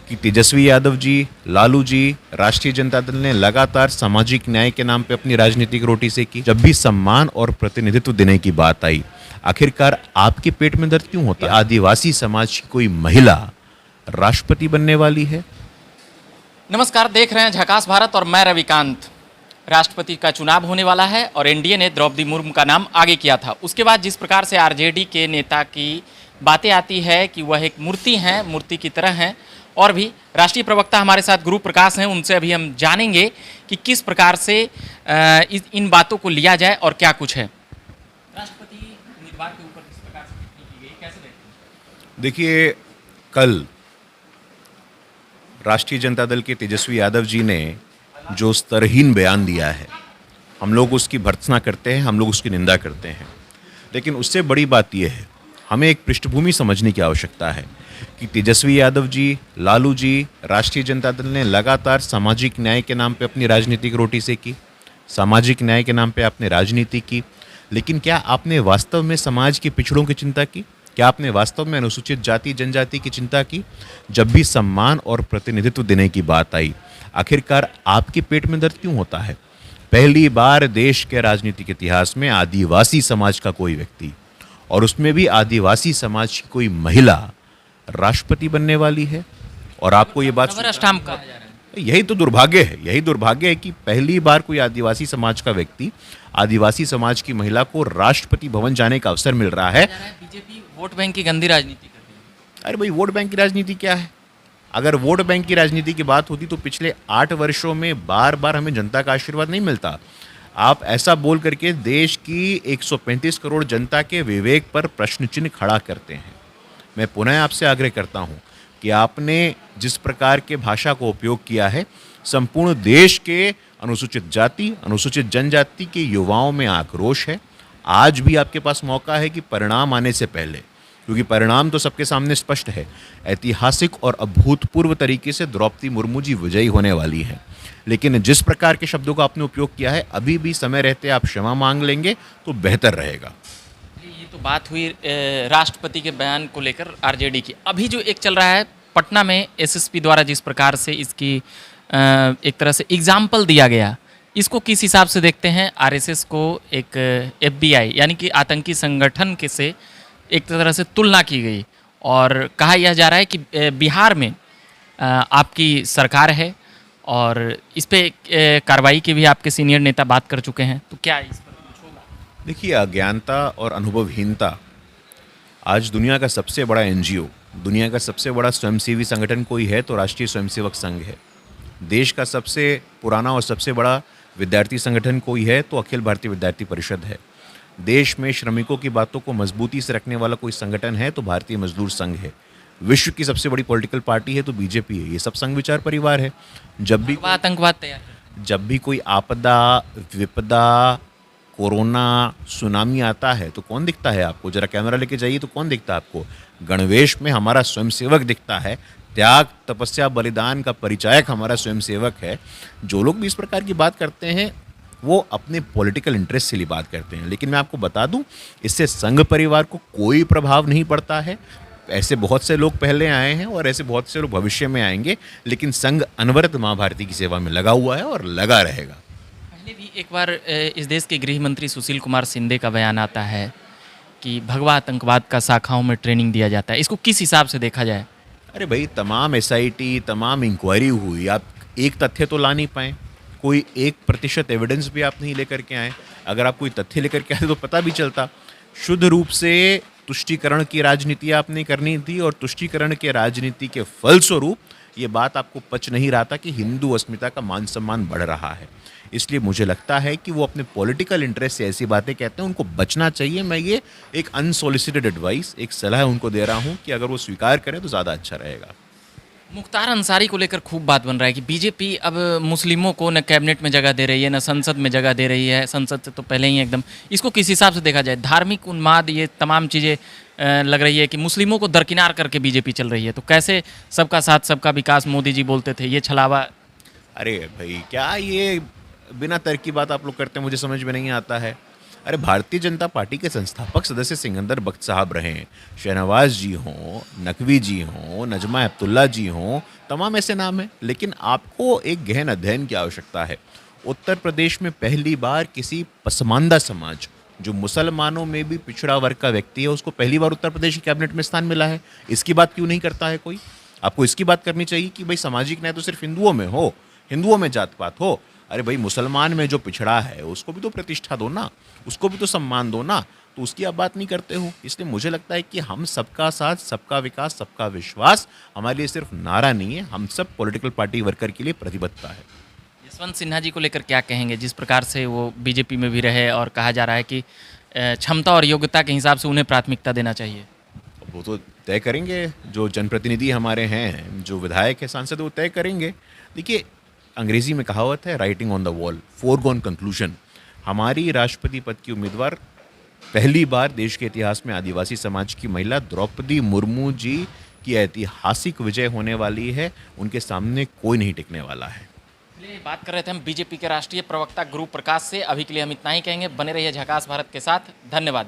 कि तेजस्वी यादव जी, लालू जी, राष्ट्रीय जनता दल ने लगातार सामाजिक न्याय के नाम पे अपनी राजनीतिक रोटी सेकी। जब भी सम्मान और प्रतिनिधित्व देने की बात आई, आखिरकार आपके पेट में दर्द क्यों होता है? आदिवासी समाज की कोई महिला राष्ट्रपति बनने वाली है? नमस्कार, देख रहे हैं झकास भारत और मैं रविकांत। राष्ट्रपति का चुनाव होने वाला है और एनडीए ने द्रौपदी मुर्मू का नाम आगे किया था। उसके बाद जिस प्रकार से आरजेडी के नेता की बातें आती है कि वह एक मूर्ति हैं, मूर्ति की तरह हैं, और भी राष्ट्रीय प्रवक्ता हमारे साथ गुरु प्रकाश हैं, उनसे अभी हम जानेंगे कि किस प्रकार से इन बातों को लिया जाए और क्या कुछ है। राष्ट्रपति उम्मीदवार के ऊपर किस प्रकार से टिप्पणी की गई, कैसे देखते हैं? देखिए, कल राष्ट्रीय जनता दल के तेजस्वी यादव जी ने जो स्तरहीन बयान दिया है, हम लोग उसकी भर्त्सना करते हैं, हम लोग उसकी निंदा करते हैं। लेकिन उससे बड़ी बात यह है, हमें एक पृष्ठभूमि समझने की आवश्यकता है कि तेजस्वी यादव जी, लालू जी, राष्ट्रीय जनता दल ने लगातार सामाजिक न्याय के नाम पे अपनी राजनीतिक रोटी सेकी। सामाजिक न्याय के नाम पे आपने राजनीति की, लेकिन क्या आपने वास्तव में समाज के पिछड़ों की चिंता की? क्या आपने वास्तव में अनुसूचित जाति जनजाति की चिंता की? जब भी सम्मान और प्रतिनिधित्व देने की बात आई, आखिरकार आपके पेट में दर्द क्यों होता है? पहली बार देश के राजनीतिक इतिहास में आदिवासी समाज का कोई व्यक्ति, और उसमें भी आदिवासी समाज की कोई महिला राष्ट्रपति बनने वाली है। और आपको ये बात स्टाम्प कहा जा रहा है। यही तो दुर्भाग्य है, यही दुर्भाग्य है कि पहली बार कोई आदिवासी समाज का व्यक्ति, आदिवासी समाज की महिला को राष्ट्रपति भवन जाने का अवसर मिल रहा है। बीजेपी वोट बैंक की गंदी राजनीति कर रही है। अरे भाई, वोट बैंक की राजनीति क्या है? अगर वोट बैंक की राजनीति की बात होती तो पिछले 8 वर्षों में बार बार हमें जनता का आशीर्वाद नहीं मिलता। आप ऐसा बोल करके देश की 135 करोड़ जनता के विवेक पर प्रश्न चिन्ह खड़ा करते हैं। मैं पुनः आपसे आग्रह करता हूं कि आपने जिस प्रकार के भाषा को उपयोग किया है, संपूर्ण देश के अनुसूचित जाति, अनुसूचित जनजाति के युवाओं में आक्रोश है। आज भी आपके पास मौका है कि परिणाम आने से पहले, क्योंकि परिणाम तो सबके सामने स्पष्ट है, ऐतिहासिक और अभूतपूर्व तरीके से द्रौपदी मुर्मू जी विजयी होने वाली हैं। लेकिन जिस प्रकार के शब्दों का आपने उपयोग किया है, अभी भी समय रहते आप क्षमा मांग लेंगे तो बेहतर रहेगा। ये तो बात हुई राष्ट्रपति के बयान को लेकर आरजेडी की। अभी जो एक चल रहा है पटना में, एसएसपी द्वारा जिस प्रकार से इसकी एक तरह से एग्जाम्पल दिया गया, इसको किस हिसाब से देखते हैं? आरएसएस को एक एफबीआई यानी कि आतंकी संगठन के से एक तरह से तुलना की गई और कहा यह जा रहा है कि बिहार में आपकी सरकार है और इस पे कार्रवाई की भी आपके सीनियर नेता बात कर चुके हैं। तो क्या इस पर कुछ होगा? देखिए, अज्ञानता और अनुभवहीनता, आज दुनिया का सबसे बड़ा एनजीओ, दुनिया का सबसे बड़ा स्वयंसेवी संगठन कोई है तो राष्ट्रीय स्वयंसेवक संघ है। देश का सबसे पुराना और सबसे बड़ा विद्यार्थी संगठन कोई है तो अखिल भारतीय विद्यार्थी परिषद है। देश में श्रमिकों की बातों को मजबूती से रखने वाला कोई संगठन है तो भारतीय मजदूर संघ है। विश्व की सबसे बड़ी पॉलिटिकल पार्टी है तो बीजेपी है। ये सब संघ विचार परिवार है। जब भी आतंकवाद तैयार, जब भी कोई आपदा, विपदा, कोरोना, सुनामी आता है तो कौन दिखता है आपको? जरा कैमरा लेके जाइए तो कौन दिखता है आपको? गणवेश में हमारा स्वयंसेवक दिखता है। त्याग, तपस्या, बलिदान का परिचायक हमारा स्वयंसेवक है। जो लोग भी इस प्रकार की बात करते हैं वो अपने पॉलिटिकल इंटरेस्ट से लिए बात करते हैं। लेकिन मैं आपको बता दूं, इससे संघ परिवार को कोई प्रभाव नहीं पड़ता है। ऐसे बहुत से लोग पहले आए हैं और ऐसे बहुत से लोग भविष्य में आएंगे, लेकिन संघ अनवरत माँ भारती की सेवा में लगा हुआ है और लगा रहेगा। पहले भी एक बार इस देश के गृह मंत्री सुशील कुमार शिंदे का बयान आता है कि भगवा आतंकवाद का शाखाओं में ट्रेनिंग दिया जाता है। इसको किस हिसाब से देखा जाए? अरे भाई, तमाम एसआईटी, तमाम इंक्वायरी हुई, आप एक तथ्य तो ला नहीं पाए। कोई 1% एविडेंस भी आप नहीं लेकर के आए। अगर आप कोई तथ्य लेकर के आए तो पता भी चलता। शुद्ध रूप से तुष्टीकरण की राजनीति आपने करनी थी और तुष्टीकरण के राजनीति के फलस्वरूप ये बात आपको पच नहीं रहा था कि हिंदू अस्मिता का मान सम्मान बढ़ रहा है। इसलिए मुझे लगता है कि वो अपने पॉलिटिकल इंटरेस्ट से ऐसी बातें कहते हैं, उनको बचना चाहिए। मैं ये एक अनसॉलिसिटेड एडवाइस, एक सलाह उनको दे रहा हूँ कि अगर वो स्वीकार करें तो ज़्यादा अच्छा रहेगा। मुख्तार अंसारी को लेकर खूब बात बन रहा है कि बीजेपी अब मुस्लिमों को न कैबिनेट में जगह दे रही है, न संसद में जगह दे रही है। संसद से तो पहले ही एकदम, इसको किस हिसाब से देखा जाए? धार्मिक उन्माद, ये तमाम चीज़ें लग रही है कि मुस्लिमों को दरकिनार करके बीजेपी चल रही है। तो कैसे सबका साथ सबका विकास मोदी जी बोलते थे, ये छलावा? अरे भाई, क्या ये बिना तर्क की बात आप लोग करते हैं, मुझे समझ में नहीं आता है। अरे भारतीय जनता पार्टी के संस्थापक सदस्य सिकंदर बख्त साहब रहे, शहनवाज जी हों, नकवी जी हों, नजमा हेपतुल्ला जी हों, तमाम ऐसे नाम हैं। लेकिन आपको एक गहन अध्ययन की आवश्यकता है। उत्तर प्रदेश में पहली बार किसी पसमानदा समाज, जो मुसलमानों में भी पिछड़ा वर्ग का व्यक्ति है, उसको पहली बार उत्तर प्रदेश की कैबिनेट में स्थान मिला है। इसकी बात क्यों नहीं करता है कोई? आपको इसकी बात करनी चाहिए कि भाई सामाजिक न्याय तो सिर्फ हिंदुओं में हो, हिंदुओं में जात पात हो। अरे भाई मुसलमान में जो पिछड़ा है उसको भी तो प्रतिष्ठा दो ना, उसको भी तो सम्मान दो ना। तो उसकी आप बात नहीं करते हो। इसलिए मुझे लगता है कि हम सबका साथ, सबका विकास, सबका विश्वास हमारे लिए सिर्फ नारा नहीं है, हम सब पॉलिटिकल पार्टी वर्कर के लिए प्रतिबद्धता है। यशवंत सिन्हा जी को लेकर क्या कहेंगे, जिस प्रकार से वो बीजेपी में भी रहे और कहा जा रहा है कि क्षमता और योग्यता के हिसाब से उन्हें प्राथमिकता देना चाहिए? वो तो तय करेंगे, जो जनप्रतिनिधि हमारे हैं, जो विधायक है, सांसद, वो तय करेंगे। देखिए, अंग्रेजी में कहावत है, writing on the wall, foregone conclusion. हमारी राष्ट्रपति पद की उम्मीदवार पहली बार देश के इतिहास में आदिवासी समाज की महिला द्रौपदी मुर्मू जी की ऐतिहासिक विजय होने वाली है। उनके सामने कोई नहीं टिकने वाला है। चलिए, बात कर रहे थे हम बीजेपी के राष्ट्रीय प्रवक्ता गुरु प्रकाश से। अभी के लिए हम इतना ही कहेंगे। बने रहिए झकास भारत के साथ। धन्यवाद।